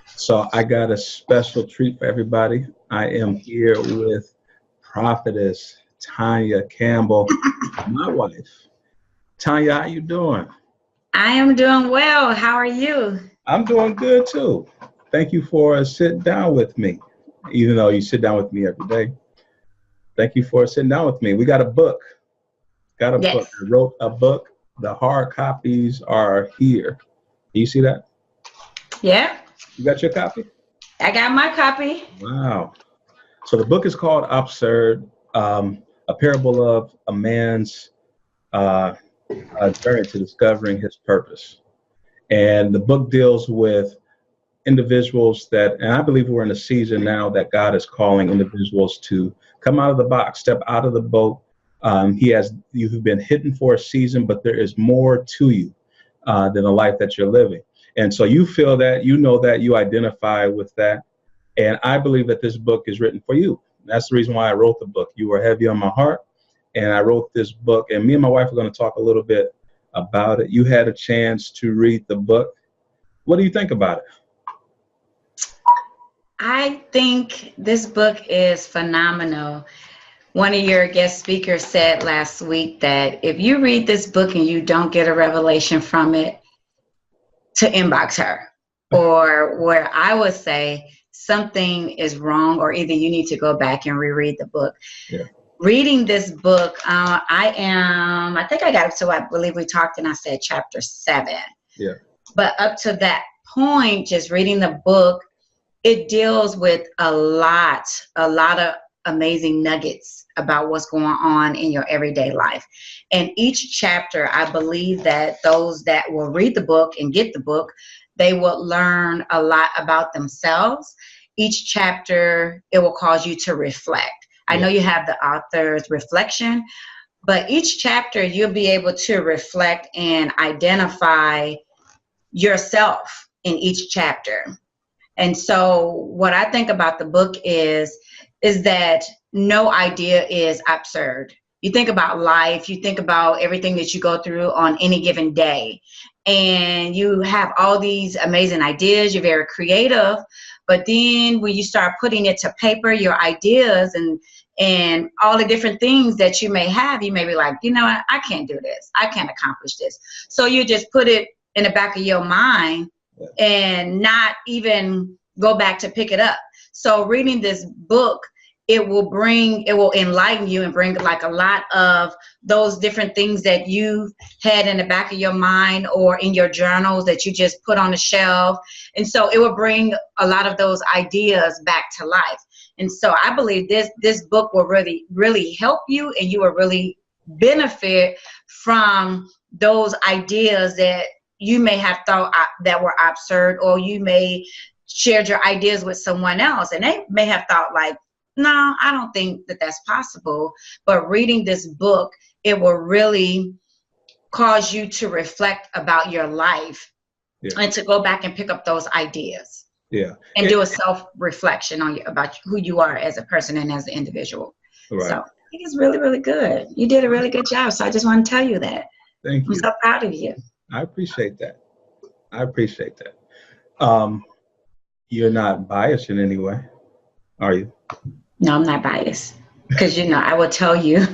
So I got a special treat for everybody. I am here with Prophetess Tanya Campbell, my wife. Tanya, how you doing? I am doing well. How are you? I'm doing good too. Thank you for sitting down with me, even though you sit down with me every day. Thank you for sitting down with me. We got a book. Got a book. Yes. I wrote a book. The hard copies are here. Do you see that? Yeah. You got your copy? I got my copy. Wow. So the book is called Absurd, a parable of a man's uh, journey to discovering his purpose. And the book deals with individuals that, and I believe we're in a season now that God is calling individuals to come out of the box, step out of the boat. You've been hidden for a season, but there is more to you than the life that you're living. And so you feel that, you know that, you identify with that. And I believe that this book is written for you. That's the reason why I wrote the book. You were heavy on my heart, and I wrote this book. And me and my wife are going to talk a little bit about it. You had a chance to read the book. What do you think about it? I think this book is phenomenal. One of your guest speakers said last week that if you read this book and you don't get a revelation from it, to inbox her. Or where I would say something is wrong, or either you need to go back and reread the book. Yeah. Reading this book, I think I got up to, I believe we talked and I said chapter 7. Yeah. But up to that point, just reading the book, it deals with a lot of amazing nuggets about what's going on in your everyday life. And each chapter, I believe that those that will read the book and get the book, they will learn a lot about themselves. Each chapter, it will cause you to reflect. I know you have the author's reflection, but each chapter you'll be able to reflect and identify yourself in each chapter. And so what I think about the book is that no idea is absurd. You think about life, you think about everything that you go through on any given day, and you have all these amazing ideas, you're very creative, but then when you start putting it to paper, your ideas and all the different things that you may have, you may be like, you know what, I can't do this, I can't accomplish this. So you just put it in the back of your mind and not even go back to pick it up. So reading this book, it will enlighten you and bring like a lot of those different things that you had in the back of your mind or in your journals that you just put on the shelf. And so it will bring a lot of those ideas back to life. And so I believe this book will really, really help you, and you will really benefit from those ideas that you may have thought that were absurd, or you may shared your ideas with someone else and they may have thought like, no, I don't think that that's possible. But reading this book, it will really cause you to reflect about your life and to go back and pick up those ideas. Yeah. And do a self-reflection on you about who you are as a person and as an individual. Right. So I think it's really, really good. You did a really good job. So I just want to tell you that. Thank you. I'm so proud of you. I appreciate that. You're not biased in any way, are you? No, I'm not biased. Because, I will tell you.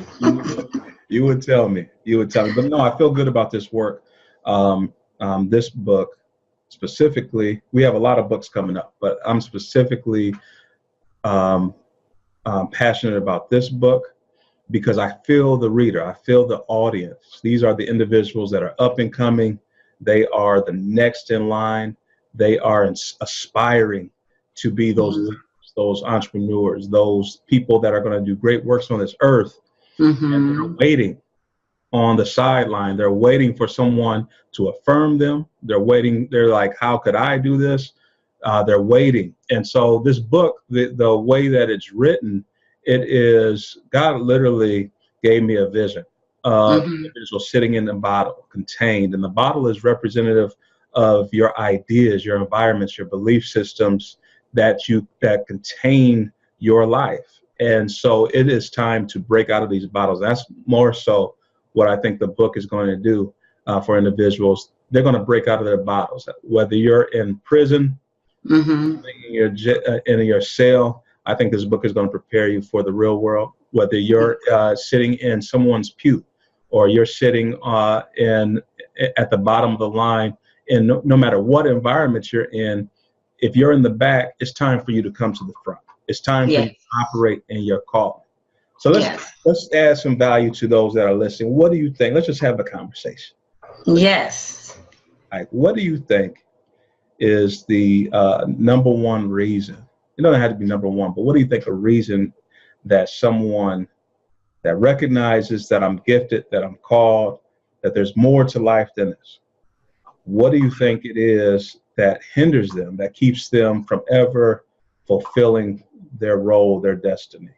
You would tell me. But no, I feel good about this work. This book specifically, we have a lot of books coming up, but I'm specifically passionate about this book because I feel the reader, I feel the audience. These are the individuals that are up and coming. They are the next in line. They are aspiring to be those leaders, those entrepreneurs, those people that are going to do great works on this earth. And they're waiting on the sideline. They're waiting for someone to affirm them. They're waiting. They're like, how could I do this? They're waiting. And so this book, the way that it's written, it is, God literally gave me a vision of individuals sitting in the bottle, contained. And the bottle is representative of your ideas, your environments, your belief systems that contain your life. And so it is time to break out of these bottles. That's more so what I think the book is going to do for individuals. They're going to break out of their bottles. Whether you're in prison, Mm-hmm. In your cell. I think this book is going to prepare you for the real world, whether you're sitting in someone's pew or you're sitting in at the bottom of the line. And no matter what environment you're in, if you're in the back, it's time for you to come to the front. It's time for you Yes. to operate in your call. So Yes. let's add some value to those that are listening. What do you think? Let's just have a conversation. Yes. Like, what do you think is the number one reason? It doesn't have to be number one, but what do you think a reason that someone that recognizes that I'm gifted, that I'm called, that there's more to life than this? What do you think it is that hinders them, that keeps them from ever fulfilling their role, their destiny?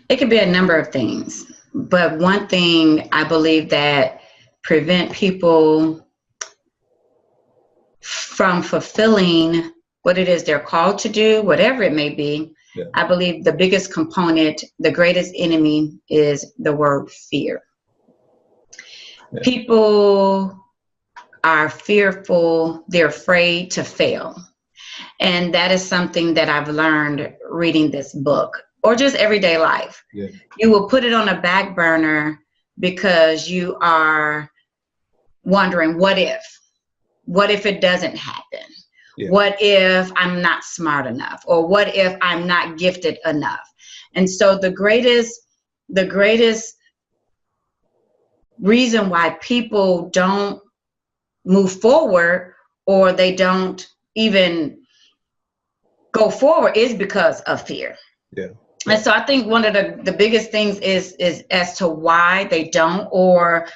It could be a number of things, but one thing I believe that prevent people from fulfilling what it is they're called to do, whatever it may be, Yeah. I believe the biggest component, the greatest enemy is the word fear. Yeah. People are fearful, they're afraid to fail. And that is something that I've learned reading this book or just everyday life. Yeah. You will put it on a back burner because you are wondering, what if? What if it doesn't happen? Yeah. What if I'm not smart enough? Or what if I'm not gifted enough? And so the greatest reason why people don't move forward or they don't even go forward is because of fear. Yeah. And so I think one of the biggest things is as to why they don't, or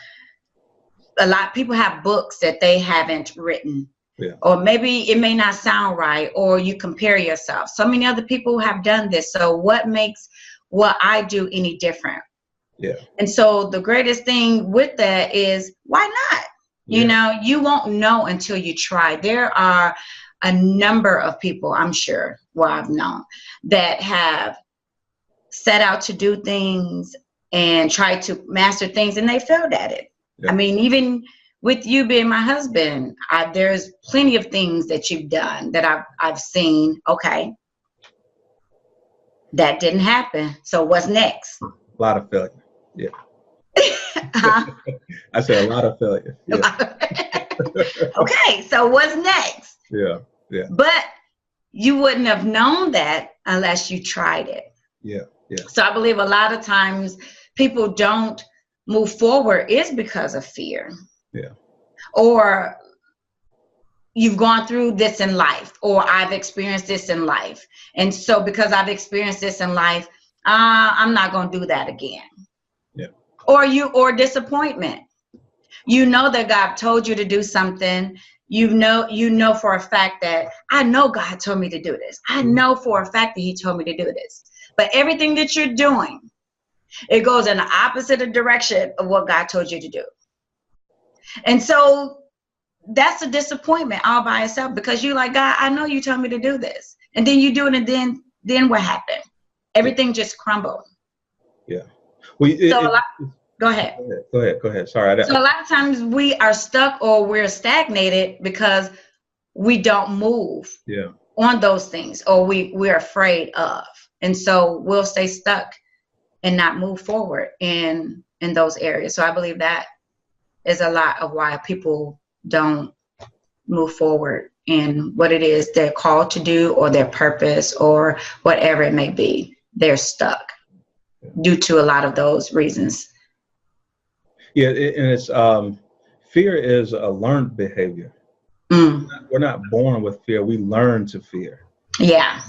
a lot of people have books that they haven't written. Yeah. Or maybe it may not sound right, or you compare yourself. So many other people have done this. So what makes what I do any different? Yeah. And so the greatest thing with that is, why not? Yeah. You know, you won't know until you try. There are a number of people, I'm sure, well, I've known, that have set out to do things and tried to master things, and they failed at it. Yeah. I mean, even with you being my husband, there's plenty of things that you've done that I've seen. Okay, that didn't happen. So what's next? A lot of failure. Yeah. Huh? I said a lot of failure. Yeah. Okay, so what's next? Yeah. Yeah. But you wouldn't have known that unless you tried it. Yeah. Yeah. So I believe a lot of times people don't move forward is because of fear. Yeah. Or you've gone through this in life, or I've experienced this in life. And so because I've experienced this in life, I'm not going to do that again. Yeah. Or disappointment. You know that God told you to do something. You know for a fact that I know God told me to do this. I know for a fact that he told me to do this. But everything that you're doing, it goes in the opposite direction of what God told you to do. And so that's a disappointment all by itself, because you're like, God, I know you told me to do this. And then you do it, and then what happened? Everything just crumbled. Yeah. Go ahead. Go ahead. Sorry. So a lot of times we are stuck or we're stagnated because we don't move on those things, or we're afraid of. And so we'll stay stuck and not move forward in those areas. So I believe that is a lot of why people don't move forward in what it is they're called to do, or their purpose, or whatever it may be. They're stuck due to a lot of those reasons. Yeah, and it's fear is a learned behavior. We're not born with fear. We learn to fear. Yeah.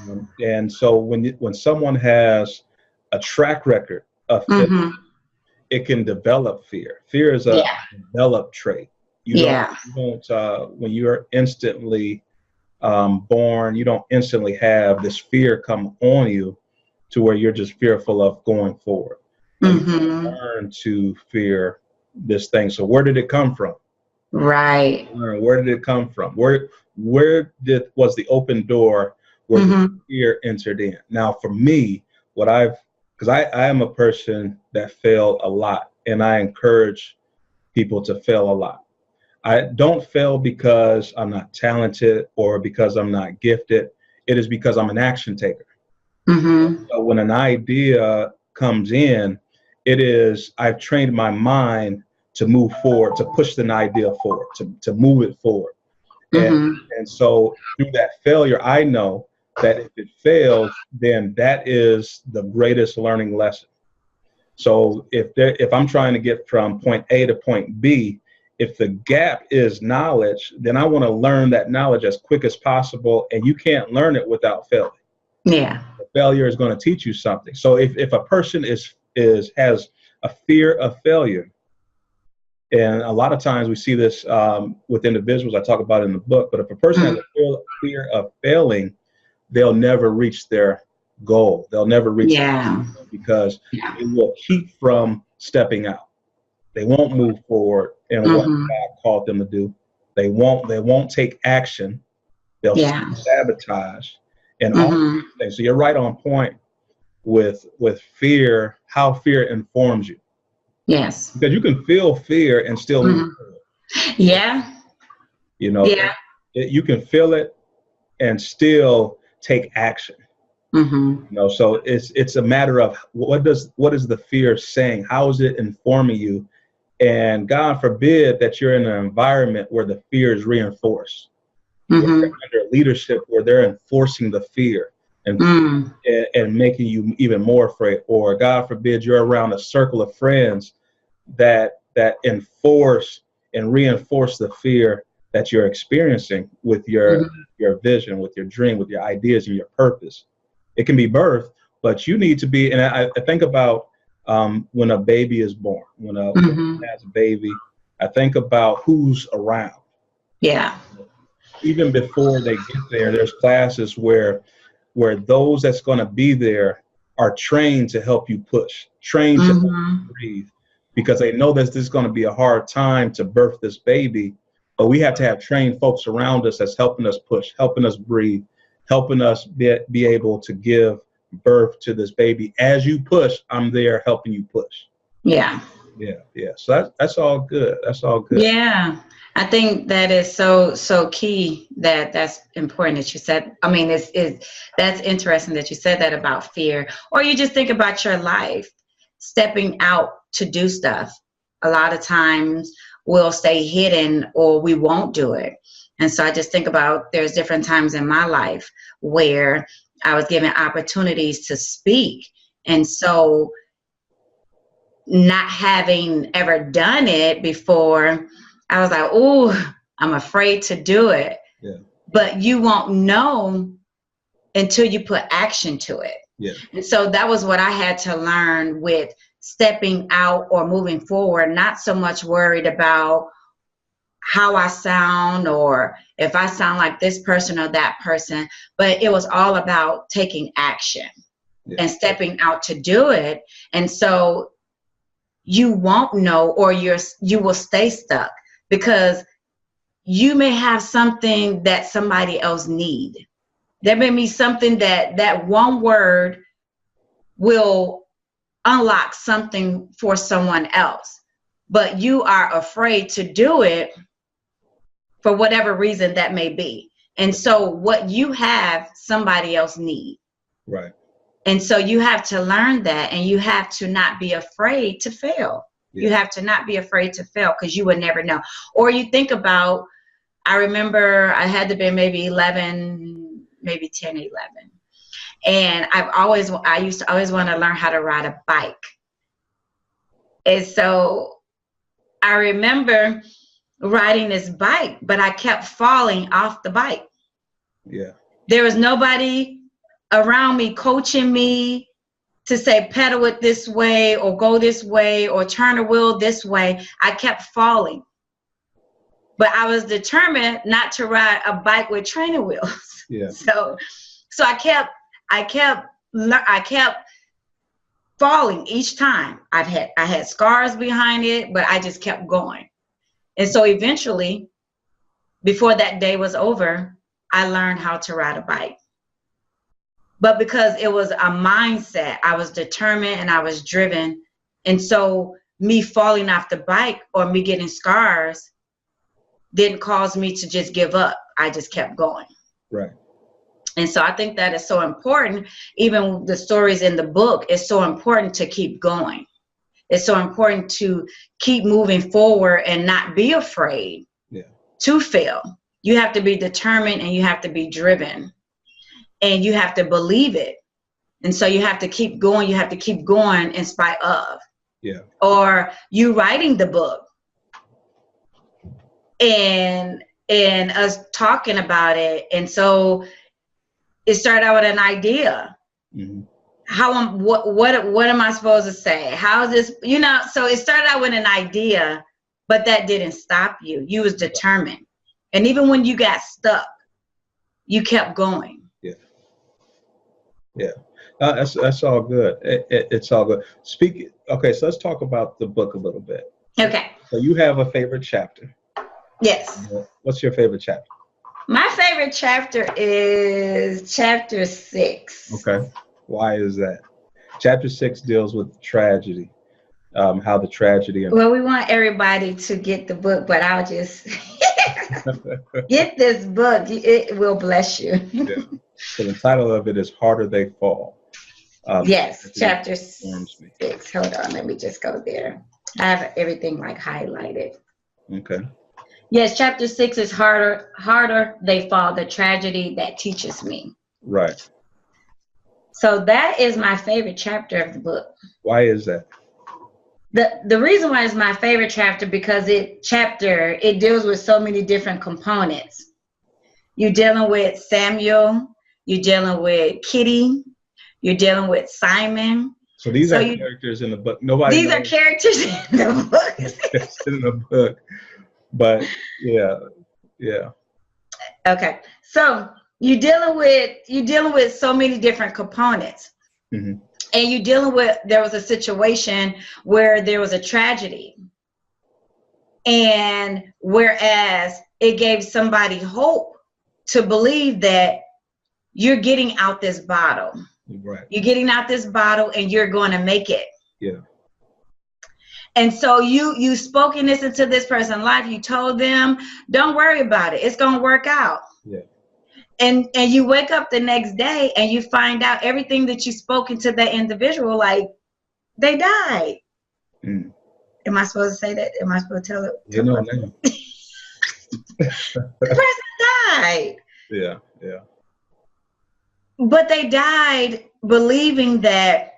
And so when someone has a track record of fear, it can develop fear. Fear is a developed trait. You don't when you're instantly born, you don't instantly have this fear come on you to where you're just fearful of going forward. You learn to fear this thing. So where did it come from? Right. Where did it come from? Where was the open door where the fear entered in? Now, for me, because I am a person that failed a lot, and I encourage people to fail a lot. I don't fail because I'm not talented or because I'm not gifted. It is because I'm an action taker. Mm-hmm. So when an idea comes in, I've trained my mind to move forward, to push an idea forward, to move it forward. And, Mm-hmm. and so through that failure, I know that if it fails, then that is the greatest learning lesson. So if I'm trying to get from point A to point B, if the gap is knowledge, then I want to learn that knowledge as quick as possible. And you can't learn it without failing. Yeah. Failure is going to teach you something. So if a person has a fear of failure, and a lot of times we see this with individuals, I talk about it in the book, but if a person has a fear of failing, they'll never reach their goal. They'll never reach Yeah. because Yeah. they will keep from stepping out. They won't move forward in what Mm-hmm. God called them to do. They won't take action. They'll Yeah. sabotage and all Mm-hmm. these things. So you're right on point with fear, how fear informs you. Yes. Because you can feel fear and still move Mm-hmm. forward. Yeah. You know, Yeah. you can feel it and still take action. Mm-hmm. You know, so it's a matter of what is the fear saying? How is it informing you? And God forbid that you're in an environment where the fear is reinforced, where Mm-hmm. you're under leadership, where they're enforcing the fear and Mm. and making you even more afraid. Or God forbid you're around a circle of friends that enforce and reinforce the fear that you're experiencing with Mm-hmm. your vision, with your dream, with your ideas and your purpose. It can be birth, but you need to be. And I think about when a baby is born, when a woman Mm-hmm. has a baby. I think about who's around. Yeah. Even before they get there, there's classes where those that's going to be there are trained to help you push, trained to help Mm-hmm. you breathe, because they know that this is going to be a hard time to birth this baby. But we have to have trained folks around us that's helping us push, helping us breathe, helping us be able to give birth to this baby. As you push, I'm there helping you push. Yeah. Yeah, yeah. So that's all good. That's all good. Yeah. I think that is so key, that's important that you said. I mean, that's interesting that you said that about fear. Or you just think about your life, stepping out to do stuff. A lot of times we'll stay hidden or we won't do it. And so I just think about, there's different times in my life where I was given opportunities to speak. And so, not having ever done it before, I was like, oh, I'm afraid to do it. Yeah. But you won't know until you put action to it. Yeah. And so that was what I had to learn with stepping out or moving forward, not so much worried about how I sound or if I sound like this person or that person, but it was all about taking action and stepping out to do it. And so you won't know, or you will stay stuck because you may have something that somebody else need. There may be something that one word will unlock something for someone else, but you are afraid to do it for whatever reason that may be. And so what you have, somebody else need. Right. And so you have to learn that, and you have to not be afraid to fail. Yeah. You have to not be afraid to fail, because you would never know. Or you think about, I remember I had to be maybe 11, maybe 10, 11. And I used to always want to learn how to ride a bike. And so I remember riding this bike, but I kept falling off the bike. Yeah. There was nobody around me coaching me to say pedal it this way or go this way or turn the wheel this way. I kept falling, but I was determined not to ride a bike with training wheels. Yeah. So I kept falling each time. I had scars behind it, but I just kept going. And so eventually, before that day was over, I learned how to ride a bike. But because it was a mindset, I was determined and I was driven. And so me falling off the bike or me getting scars didn't cause me to just give up. I just kept going. Right. And so I think that is so important. Even the stories in the book, it's so important to keep going. It's so important to keep moving forward and not be afraid to fail. You have to be determined and you have to be driven and you have to believe it. And so you have to keep going. You have to keep going in spite of. Yeah. Or you writing the book and us talking about it. And so it started out with an idea. Mm-hmm. What am I supposed to say? How is this, so it started out with an idea, but that didn't stop you. You was determined. And even when you got stuck, you kept going. Yeah. Yeah. That's all good. It's all good. Okay, so let's talk about the book a little bit. Okay. So you have a favorite chapter. Yes. What's your favorite chapter? My favorite chapter is chapter 6. Okay. Why is that? Chapter 6 deals with tragedy. How the tragedy. Well, we want everybody to get the book, but I'll just get this book. It will bless you. Yeah. So the title of it is Harder They Fall. Yes, chapter 6. Hold on, let me just go there. I have everything like highlighted. Okay. Yes, chapter 6 is harder they fall, the tragedy that teaches me. Right. So that is my favorite chapter of the book. Why is that? The reason why it's my favorite chapter because it deals with so many different components. You're dealing with Samuel, you're dealing with Kitty, you're dealing with Simon. So these are characters in the book. These are characters in the book. It's in the book. But yeah. Okay. So you're dealing with so many different components. Mm-hmm. And you're dealing with, there was a situation where there was a tragedy. And whereas it gave somebody hope to believe that you're getting out this bottle. Right. You're getting out this bottle and you're going to make it. Yeah. And so you spoken this into this person's life. You told them, don't worry about it. It's going to work out. Yeah. And you wake up the next day and you find out everything that you spoken to that individual, like they died. Mm. Am I supposed to say that? Am I supposed to tell it? You know, the person died. Yeah. But they died believing that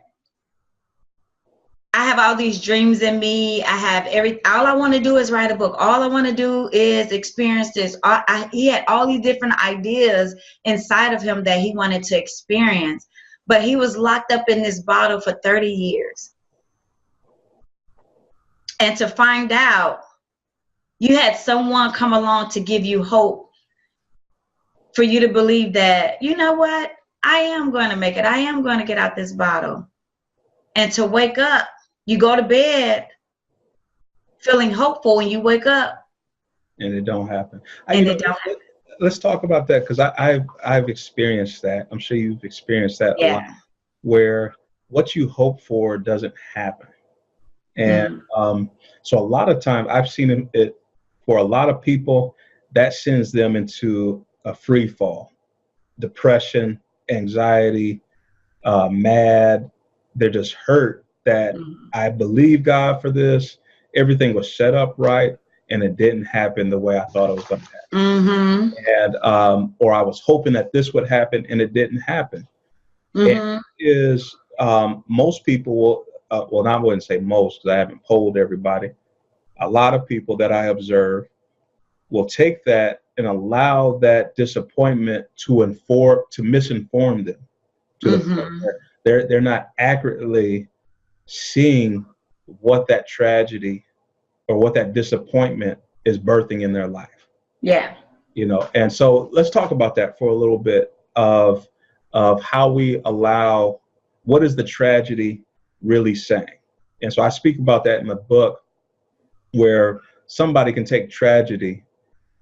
I have all these dreams in me. I have all I want to do is write a book. All I want to do is experience this. He had all these different ideas inside of him that he wanted to experience, but he was locked up in this bottle for 30 years. And to find out, you had someone come along to give you hope for you to believe that, you know what? I am going to make it. I am going to get out this bottle. And to wake up, you go to bed feeling hopeful and you wake up. And it don't happen. Let's talk about that because I've experienced that. I'm sure you've experienced that a lot, where what you hope for doesn't happen. And so a lot of times I've seen it for a lot of people, that sends them into a free fall, depression, anxiety, mad. They're just hurt that I believe God for this. Everything was set up right, and it didn't happen the way I thought it was going to happen. And or I was hoping that this would happen, and it didn't happen. It is most people will. Well, I wouldn't say most because I haven't polled everybody. A lot of people that I observe will take that and allow that disappointment to misinform them. They're not accurately seeing what that tragedy or what that disappointment is birthing in their life. Yeah. And so let's talk about that for a little bit of how we allow, what is the tragedy really saying? And so I speak about that in the book, where somebody can take tragedy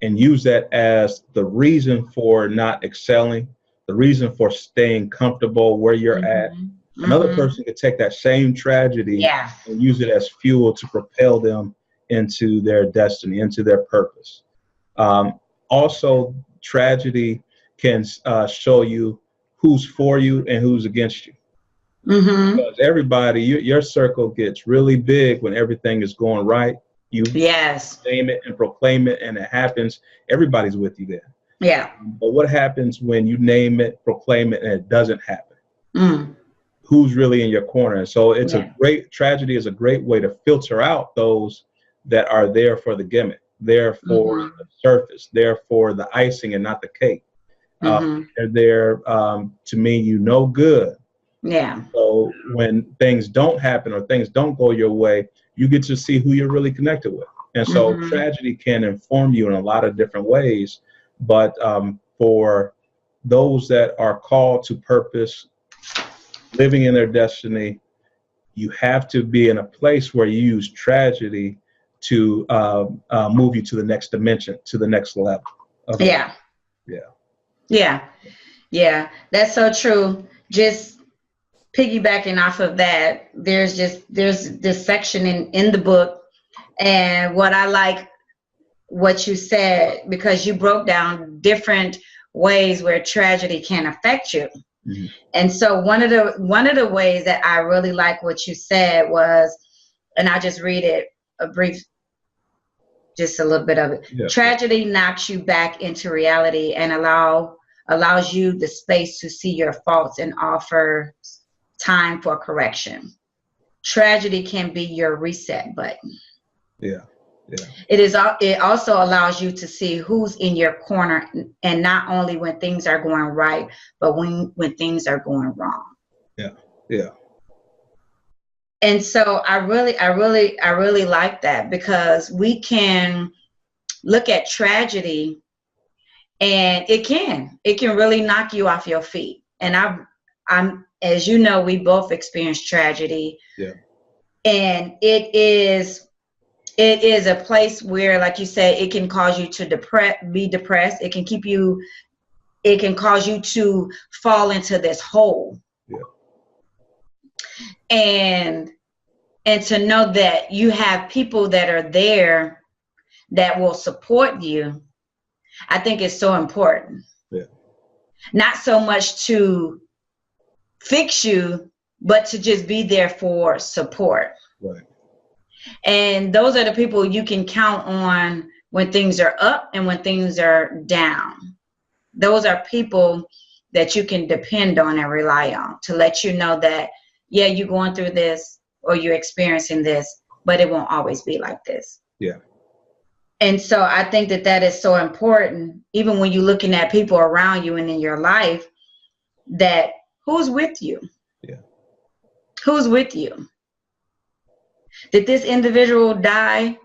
and use that as the reason for not excelling, the reason for staying comfortable where you're at. Another person could take that same tragedy and use it as fuel to propel them into their destiny, into their purpose. Also, tragedy can show you who's for you and who's against you. Mm-hmm. Because everybody, your circle gets really big when everything is going right. You Yes. name it and proclaim it, and it happens. Everybody's with you there. Yeah. But what happens when you name it, proclaim it, and it doesn't happen? Mm. Who's really in your corner? And so it's Yeah. a great tragedy is a great way to filter out those that are there for the gimmick, there for Mm-hmm. the surface, there for the icing and not the cake. Mm-hmm. They're there to mean you no good. Yeah. So when things don't happen or things don't go your way, you get to see who you're really connected with. And so Mm-hmm. tragedy can inform you in a lot of different ways. But for those that are called to purpose, living in their destiny, you have to be in a place where you use tragedy to move you to the next dimension, to the next level of your life. Yeah. Yeah. Yeah. Yeah. That's so true. Just piggybacking off of that, there's this section in the book, and what I like what you said, because you broke down different ways where tragedy can affect you. Mm-hmm. And so one of the ways that I really like what you said was, and I'll just read it a brief, just a little bit of it. Yeah. Tragedy knocks you back into reality and allows you the space to see your faults and offer time for correction. Tragedy can be your reset button. Yeah. Yeah. It also allows you to see who's in your corner, and not only when things are going right, but when things are going wrong. Yeah. Yeah. And so I really like that, because we can look at tragedy, and it can really knock you off your feet. And I'm as you know, we both experienced tragedy. Yeah. And it is a place where, like you said, it can cause you to be depressed. It can cause you to fall into this hole. Yeah. And to know that you have people that are there that will support you, I think is so important. Yeah. Not so much to fix you, but to just be there for support. Right. And those are the people you can count on when things are up and when things are down. Those are people that you can depend on and rely on to let you know that, yeah, you're going through this or you're experiencing this, but it won't always be like this. Yeah. And so I think that is so important, even when you're looking at people around you and in your life, that who's with you? Yeah. Who's with you? Did this individual die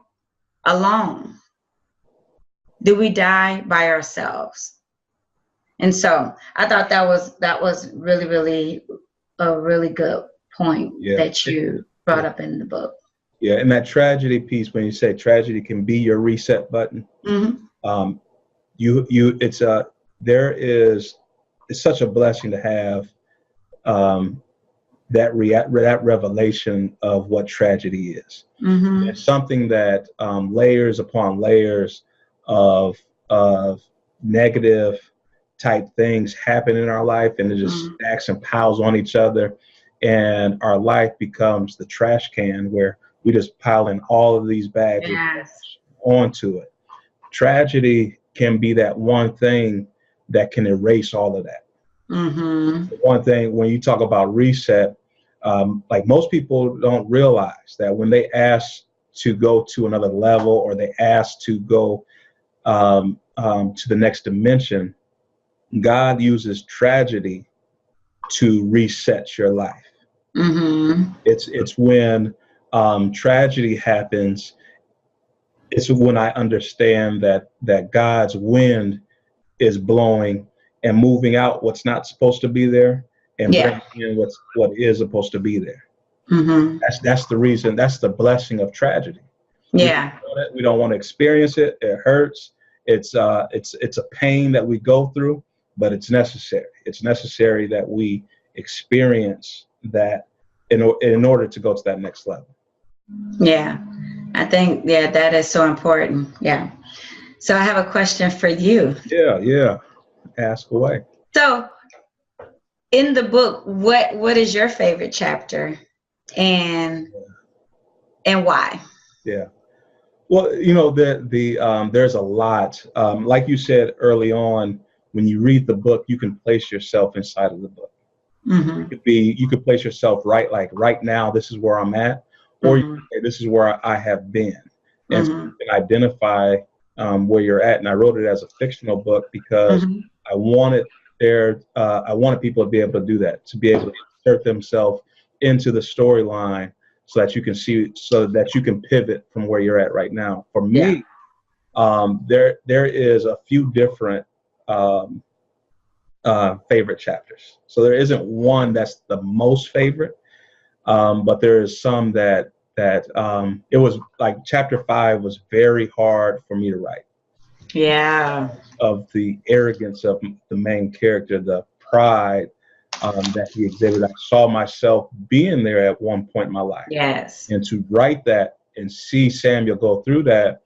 alone? Did we die by ourselves? And so I thought that was really, really a really good point that you brought up in the book. Yeah, and that tragedy piece, when you say tragedy can be your reset button, Mm-hmm. It's such a blessing to have that revelation of what tragedy is. Mm-hmm. It's something that layers upon layers of negative type things happen in our life, and it just stacks and piles on each other, and our life becomes the trash can where we just pile in all of these bags onto it. Tragedy can be that one thing that can erase all of that. Mm-hmm. One thing, when you talk about reset, like most people don't realize that when they ask to go to another level, or they ask to go to the next dimension, God uses tragedy to reset your life. Mm-hmm. It's when tragedy happens. It's when I understand that God's wind is blowing and moving out what's not supposed to be there, and bringing in what is supposed to be there. Mm-hmm. That's the reason. That's the blessing of tragedy. Yeah. We don't want to experience it. It hurts. It's a pain that we go through, but it's necessary. It's necessary that we experience that in order to go to that next level. Yeah, I think that is so important. Yeah. So I have a question for you. Yeah, yeah. Ask away. So in the book, what is your favorite chapter, and why? Yeah. Well, there's a lot. Like you said early on, when you read the book, you can place yourself inside of the book. Mm-hmm. You could place yourself right now, this is where I'm at, or you Mm-hmm. could say, this is where I have been. And so Mm-hmm. you can identify where you're at. And I wrote it as a fictional book because Mm-hmm. I wanted people to be able to do that, to be able to insert themselves into the storyline so that you can pivot from where you're at right now. For Yeah. me, there is a few different um, favorite chapters. So there isn't one that's the most favorite, but there is some that it was like chapter 5 was very hard for me to write. Yeah. Of the arrogance of the main character, the pride that he exhibited. I saw myself being there at one point in my life, Yes. and to write that and see Samuel go through that,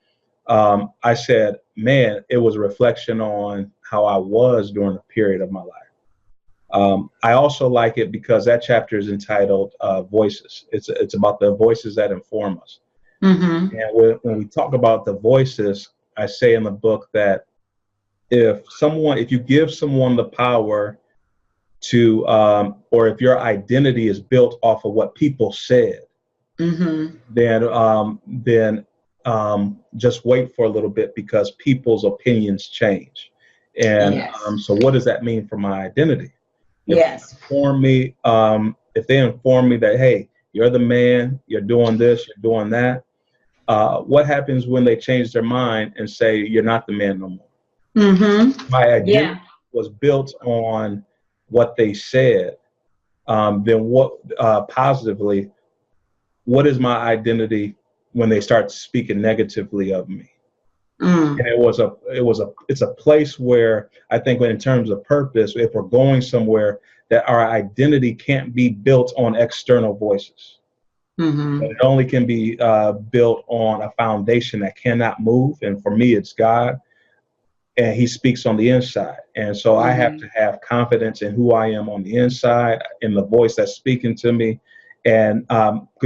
I said, man, it was a reflection on how I was during a period of my life. I also like it because that chapter is entitled Voices. It's about the voices that inform us. Mm-hmm. And when we talk about the voices, I say in the book that if you give someone the power to, or if your identity is built off of what people said, Mm-hmm. then just wait for a little bit because people's opinions change. And Yes. so what does that mean for my identity? If Yes. if they inform me that, hey, you're the man, you're doing this, you're doing that, what happens when they change their mind and say you're not the man no more? Mm-hmm. My identity Yeah. was built on what they said. Then positively, what is my identity when they start speaking negatively of me? Mm. And it's a place where I think in terms of purpose, if we're going somewhere, that our identity can't be built on external voices. Mm-hmm. It only can be built on a foundation that cannot move. And for me, it's God, and he speaks on the inside. And so I have Mm-hmm. to have confidence in who I am on the inside, in the voice that's speaking to me. And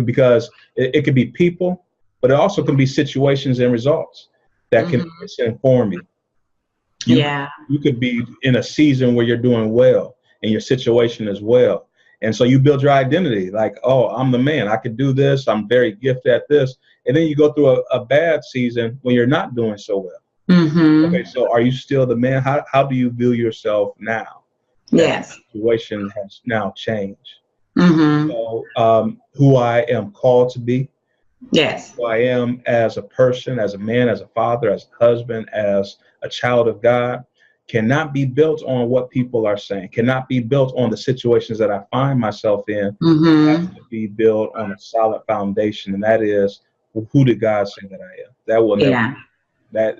because it could be people, but it also can be situations and results that can Mm-hmm. misinform you. You Yeah. you could be in a season where you're doing well and your situation is well. And so you build your identity like, oh, I'm the man. I could do this. I'm very gifted at this. And then you go through a bad season when you're not doing so well. Mm-hmm. Okay, so are you still the man? How do you view yourself now that the Yes. situation has now changed? Mm-hmm. So who I am called to be, Yes. who I am as a person, as a man, as a father, as a husband, as a child of God, cannot be built on what people are saying, cannot be built on the situations that I find myself in. It has Mm-hmm. to be built on a solid foundation, and that is, who did God say that I am? That will never, Yeah. that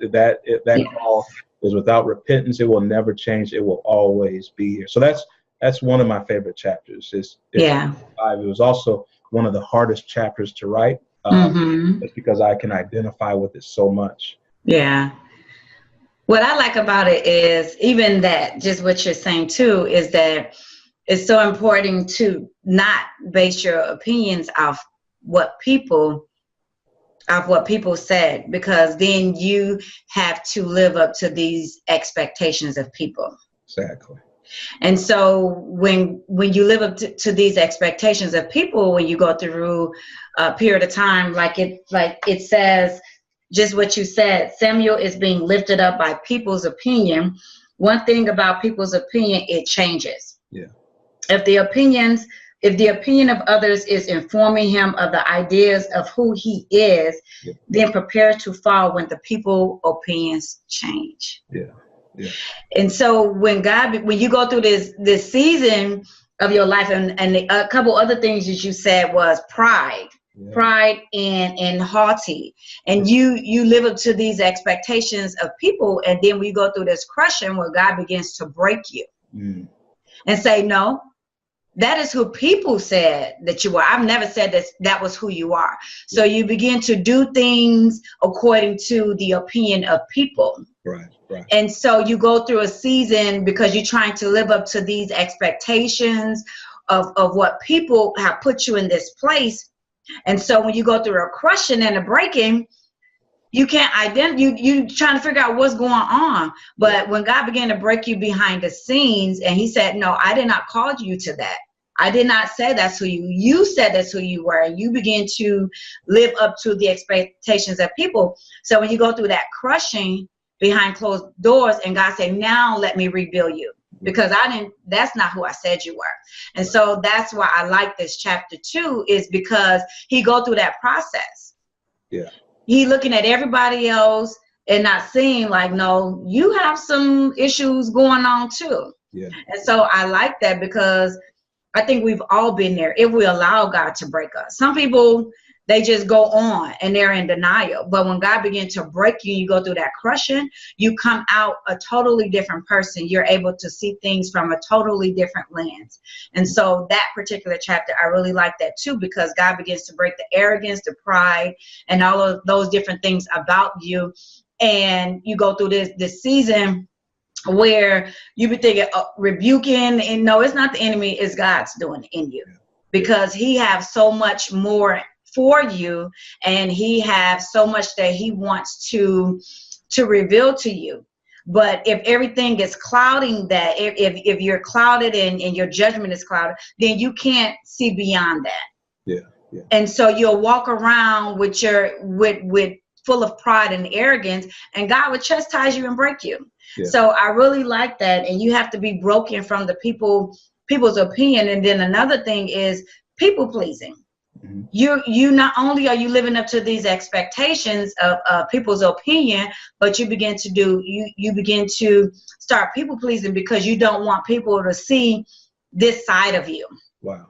Yeah. call is without repentance. It will never change. It will always be here. So that's one of my favorite chapters. It's Yeah. 5. It was also one of the hardest chapters to write. Mm-hmm. It's because I can identify with it so much. Yeah. What I like about it is even that, just what you're saying too, is that it's so important to not base your opinions off what people said, because then you have to live up to these expectations of people. Exactly. And so when you live up to these expectations of people, when you go through a period of time, like it says, just what you said, Samuel is being lifted up by people's opinion. One thing about people's opinion, it changes. Yeah. If the opinion of others is informing him of the ideas of who he is, Yeah. then prepare to fall when the people opinions change. Yeah. Yeah. And so when you go through this season of your life, and a couple other things that you said was pride. Yeah. Pride and haughty, and you live up to these expectations of people, and then we go through this crushing where God begins to break you and say, no, that is who people said that you were. I've never said that was who you are. So you begin to do things according to the opinion of people. Right, right. And so you go through a season because you're trying to live up to these expectations of what people have put you in this place. And so when you go through a crushing and a breaking, you can't you trying to figure out what's going on. But when God began to break you behind the scenes, and he said, no, I did not call you to that. I did not say that's who you said that's who you were. And you begin to live up to the expectations of people. So when you go through that crushing behind closed doors, and God said, now let me rebuild you, because that's not who I said you were. And so that's why I like this chapter 2, is because he go through that process. Yeah. He looking at everybody else and not seeing like, no, you have some issues going on too. Yeah. And so I like that, because I think we've all been there if we allow God to break us. Some people, they just go on and they're in denial. But when God begins to break you, you go through that crushing, you come out a totally different person. You're able to see things from a totally different lens. And so that particular chapter, I really like that too, because God begins to break the arrogance, the pride, and all of those different things about you. And you go through this season where you be thinking, rebuking, and no, it's not the enemy, it's God's doing it in you, because he has so much more for you, and he has so much that he wants to reveal to you. But if everything is clouding that, if you're clouded and your judgment is clouded, then you can't see beyond that. Yeah, yeah. And so you'll walk around with full of pride and arrogance, and God would chastise you and break you. Yeah. So I really like that. And you have to be broken from the people's opinion. And then another thing is people pleasing. Mm-hmm. You not only are you living up to these expectations of people's opinion, but you begin to start people pleasing because you don't want people to see this side of you. Wow.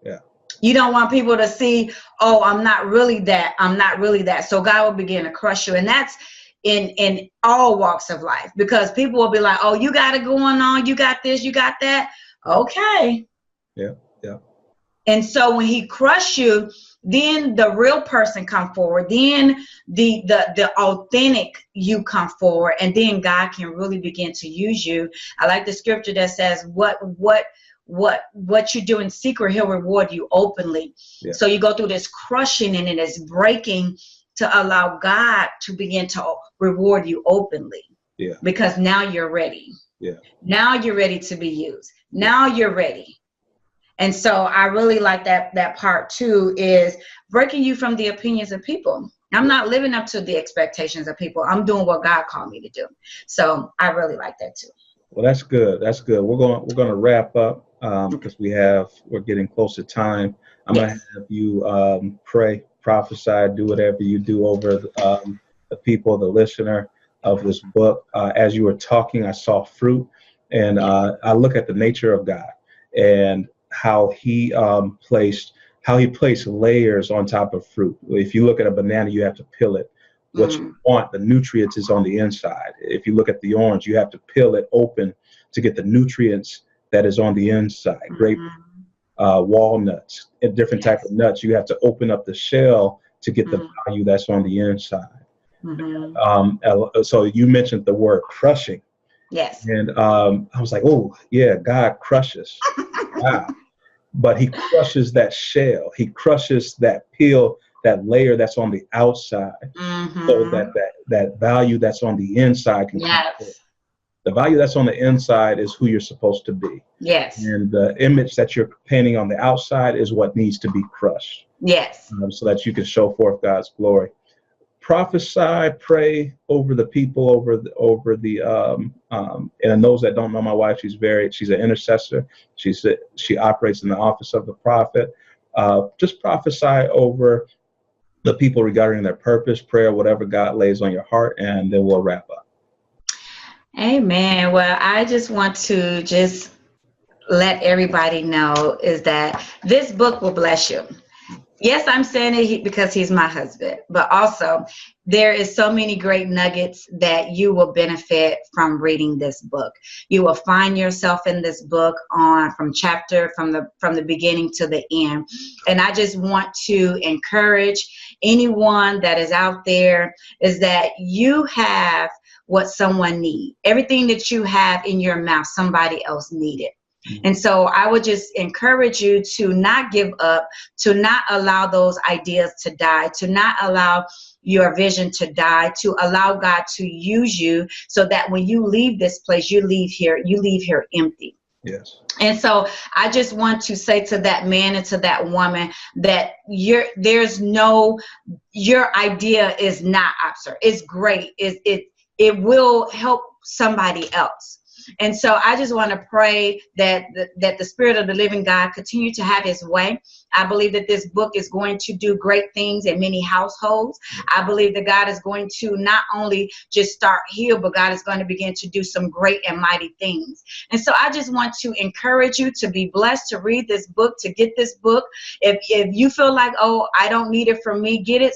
Yeah. You don't want people to see, oh, I'm not really that. I'm not really that. So God will begin to crush you. And that's in all walks of life, because people will be like, oh, you got it going on. You got this, you got that. Okay. Yeah. Yeah. And so when he crushed you, then the real person come forward. Then the authentic you come forward, and then God can really begin to use you. I like the scripture that says, what you do in secret, he'll reward you openly. Yeah. So you go through this crushing and this breaking to allow God to begin to reward you openly. Yeah. Because now you're ready. Yeah. Now you're ready to be used. Now you're ready. And so I really like that part too, is breaking you from the opinions of people. I'm not living up to the expectations of people. I'm doing what God called me to do. So I really like that too. Well, that's good. That's good. We're going to wrap up because we're getting close to time. I'm going to have you pray, prophesy, do whatever you do over the people, the listener of this book. As you were talking, I saw fruit, and I look at the nature of God and how he placed layers on top of fruit. If you look at a banana, you have to peel it. What you want, the nutrients, is on the inside. If you look at the orange, you have to peel it open to get the nutrients that is on the inside. Grape, walnuts, and different type of nuts, you have to open up the shell to get the value that's on the inside. So you mentioned the word crushing. Yes. And I was like, oh yeah, God crushes. Wow. But he crushes that shell. He crushes that peel, that layer that's on the outside, so that value that's on the inside can come forth. The value that's on the inside is who you're supposed to be. Yes. And the image that you're painting on the outside is what needs to be crushed. Yes. So that you can show forth God's glory. Prophesy, pray over the people, over the and those that don't know my wife, she's an intercessor. She operates in the office of the prophet. Just prophesy over the people regarding their purpose, prayer, whatever God lays on your heart, and then we'll wrap up. Amen. Well, I just want to let everybody know is that this book will bless you. Yes, I'm saying it because he's my husband, but also there is so many great nuggets that you will benefit from reading this book. You will find yourself in this book on from the beginning to the end. And I just want to encourage anyone that is out there is that you have what someone needs. Everything that you have in your mouth, somebody else needed. And so I would just encourage you to not give up, to not allow those ideas to die, to not allow your vision to die, to allow God to use you so that when you leave this place, you leave here empty. Yes. And so I just want to say to that man and to that woman that your idea is not absurd. It's great. It will help somebody else. And so I just want to pray that the Spirit of the living God continue to have his way. I believe that this book is going to do great things in many households. I believe that God is going to not only just start here, but God is going to begin to do some great and mighty things. And so I just want to encourage you to be blessed, to read this book, to get this book. If you feel like, oh, I don't need it for me, get it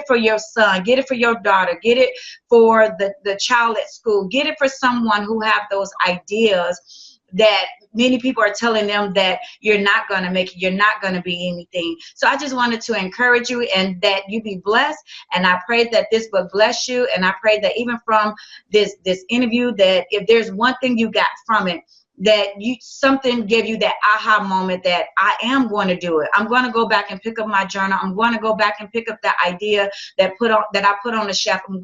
for your son, get it for your daughter, get it for the child at school, get it for someone who have those ideas that many people are telling them that you're not going to make it, you're not going to be anything. So I just wanted to encourage you and that you be blessed. And I pray that this book bless you. And I pray that even from this interview, that if there's one thing you got from it, that something gave you that aha moment that I am going to do it. I'm going to go back and pick up my journal. I'm going to go back and pick up that idea that I put on the shelf. I'm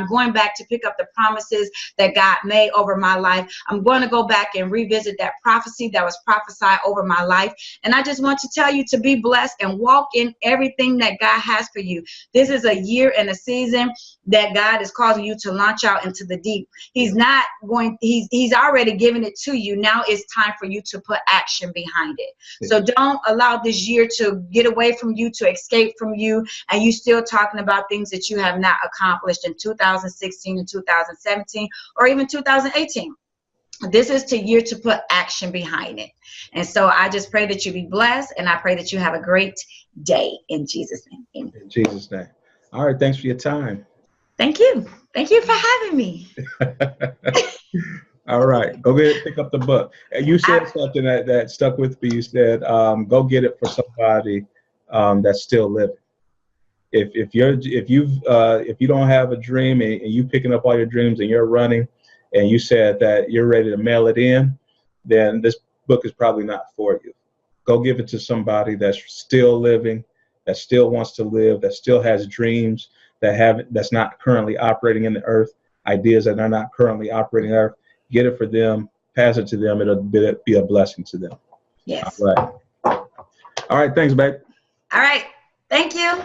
going back to pick up the promises that God made over my life. I'm going to go back and revisit that prophecy that was prophesied over my life. And I just want to tell you to be blessed and walk in everything that God has for you. This is a year and a season that God is causing you to launch out into the deep. He's already given it to you. Now it's time for you to put action behind it. Yeah. So don't allow this year to get away from you, to escape from you, and you still talking about things that you have not accomplished in 2016 and 2017 or even 2018. This is the year to put action behind it. And so I just pray that you be blessed, and I pray that you have a great day in Jesus' name. Amen. In Jesus' name. All right. Thanks for your time. Thank you. Thank you for having me. All right. Go ahead and pick up the book. You said something that stuck with me. You said, go get it for somebody that's still living. If you don't have a dream and you picking up all your dreams and you're running and you said that you're ready to mail it in, then this book is probably not for you. Go give it to somebody that's still living, that still wants to live, that still has dreams, that's not currently operating in the earth, ideas that are not currently operating in the earth. Get it for them, pass it to them. It'll be a blessing to them. Yes. All right. Thanks, babe. All right. Thank you.